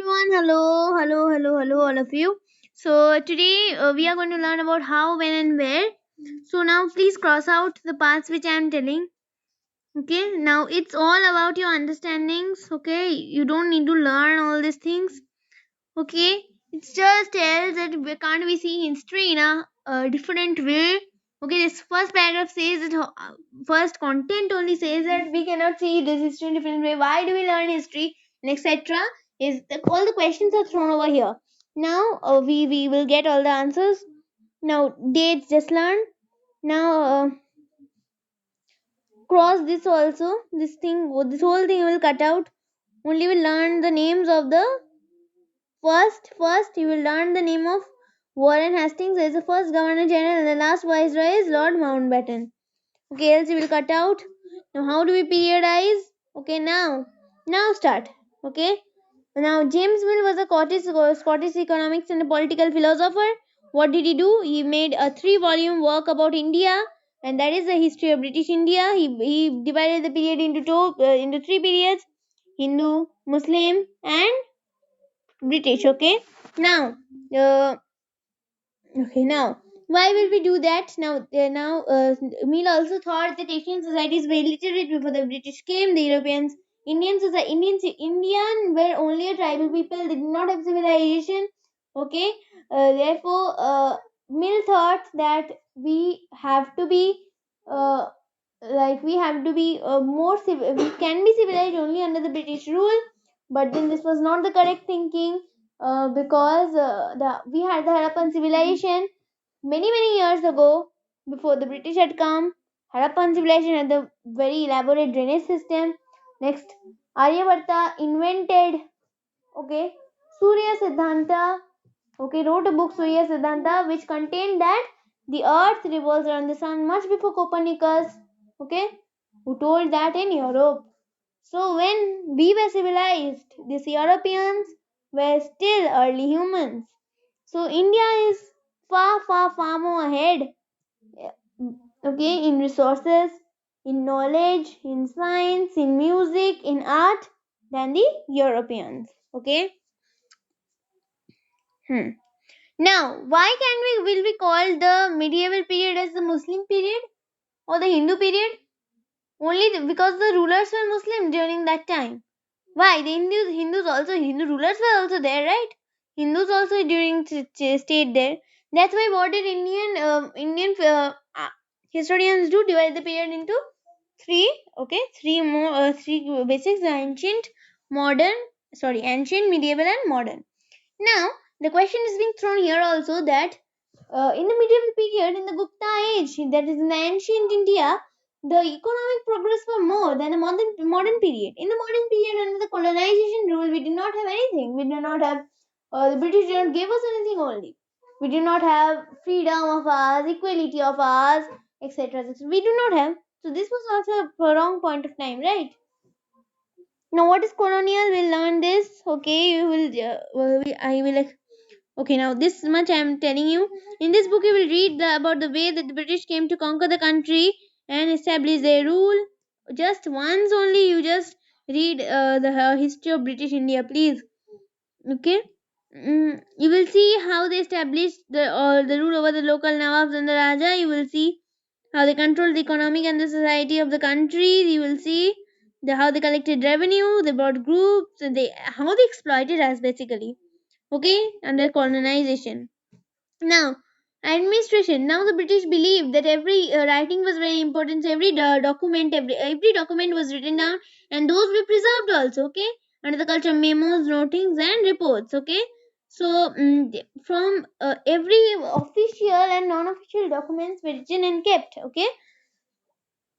everyone. Hello, all of you. So today we are going to learn about how, when, and where. So now please cross out the parts which I am telling. Okay, now it's all about your understandings. Okay, you don't need to learn all these things. Okay, it just tells that we can't we see history in a different way. Okay, this first paragraph says that first content only says that we cannot see this history in different way. Why do we learn history and etc. Is all the questions are thrown over here. Now we will get all the answers. Now dates just learn. Now cross this also. This whole thing will cut out. Only will learn the names of the First, you will learn the name of Warren Hastings as the first Governor General and the last Viceroy is Lord Mountbatten. Okay, else you will cut out. Now, how do we periodize? Okay, now start. Okay, now James Mill was a Scottish economics and a political philosopher. What did he do? He made a 3-volume work about India, and that is the history of British India. He divided the period into 3 periods: Hindu, Muslim, and British. Uh, now why will we do that? Mill also thought that Asian societies were illiterate before the British came. The Europeans, Indian were only a tribal people. They did not have civilization. Okay, therefore, Mill thought that we have to be uh, we can be civilized only under the British rule. But then this was not the correct thinking, because we had the Harappan civilization many years ago, before the British had come. Harappan civilization had the very elaborate drainage system. Next, Aryabhatta invented, okay, Surya Siddhanta, okay, wrote a book, Surya Siddhanta, which contained that the earth revolves around the sun much before Copernicus, okay, who told that in Europe. So when we were civilized, these Europeans were still early humans. So India is far more ahead, okay, in resources, in knowledge, in science, in music, in art than the Europeans. Okay. Hmm. Now, why can we will we call the medieval period as the Muslim period or the Hindu period? Only because the rulers were Muslim during that time. Why? The Hindu rulers were also there, right? Hindus also during stayed there. That's why what did Indian historians do? Divide the period into three. Okay, three basics: ancient, medieval, and modern. Now the question is being thrown here also that in the medieval period, in the Gupta age, that is in the ancient India, the economic progress was more than the modern period. In the modern period, under the colonization rule, we did not have anything. We did not have the British did not give us anything only. We did not have freedom of ours, equality of ours, etc. We do not have. So this was also a wrong point of time, right? Now, what is colonial? We'll learn this. Okay, you will. I will. Okay, now this much I am telling you. In this book, you will read about the way that the British came to conquer the country and establish their rule. Just once only, you just read the history of British India, please. Okay. You will see how they established the rule over the local Nawabs and the Raja. You will see how they controlled the economic and the society of the country. You will see how they collected revenue, they brought groups, and how they exploited us basically. Okay, under colonization. Now, administration. Now, the British believed that every writing was very important. So every document was written down, and those were preserved also. Okay, under the culture, memos, notings, and reports. Okay, so from every official and non-official documents were written and kept. Okay.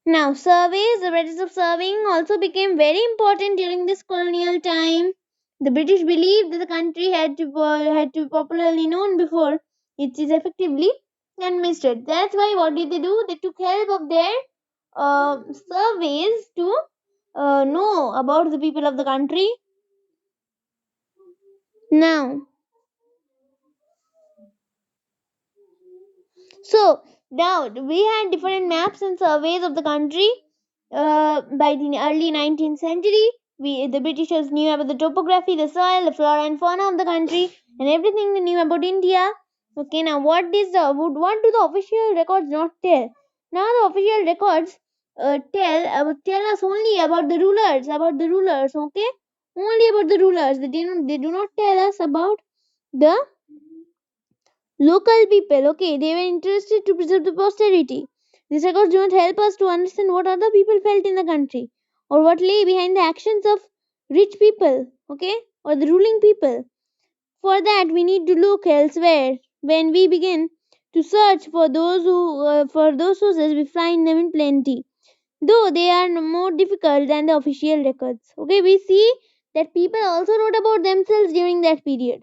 Now, surveys, the practice of surveying also became very important during this colonial time. The British believed that the country had to be popularly known before it is effectively administered. That's why what did they do? They took help of their surveys to know about the people of the country. Now, so now we had different maps and surveys of the country by the early 19th century. The Britishers knew about the topography, the soil, the flora and fauna of the country, and everything they knew about India. Okay, now what do the official records not tell? Now the official records tell us only about the rulers, Okay, only about the rulers. They do not tell us about the local people. Okay, they were interested to preserve the posterity. These records do not help us to understand what other people felt in the country or what lay behind the actions of rich people, okay, or the ruling people. For that, we need to look elsewhere. When we begin to search for those sources, we find them in plenty, though they are more difficult than the official records. Okay, we see that people also wrote about themselves during that period.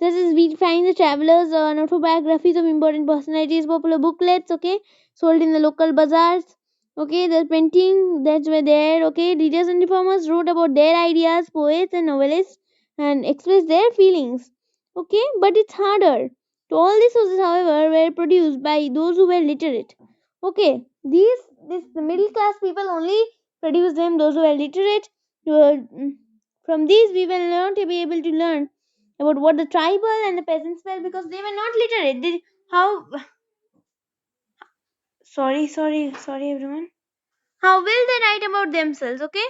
This is we find the travelers and autobiographies of important personalities, popular booklets, okay, sold in the local bazaars. Okay, the printing that's were there. Okay, readers and reformers wrote about their ideas, poets and novelists, and expressed their feelings. Okay, but it's harder. To all these sources, however, were produced by those who were literate. Okay, this the middle class people only produce them. Those who are literate, from these we will not be able to learn about what the tribal and the peasants were because they were not literate. How sorry everyone. How will they write about themselves? Okay,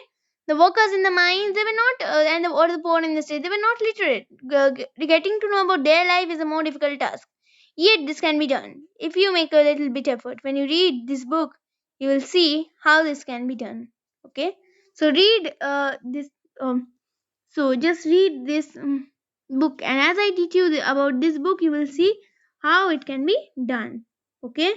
the workers in the mines they were not, or the poor in the street they were not literate. Getting to know about their life is a more difficult task. Yet this can be done if you make a little bit effort. When you read this book, you will see how this can be done. Okay, so read this. So just read this book, and as I teach you about this book, you will see how it can be done. Okay.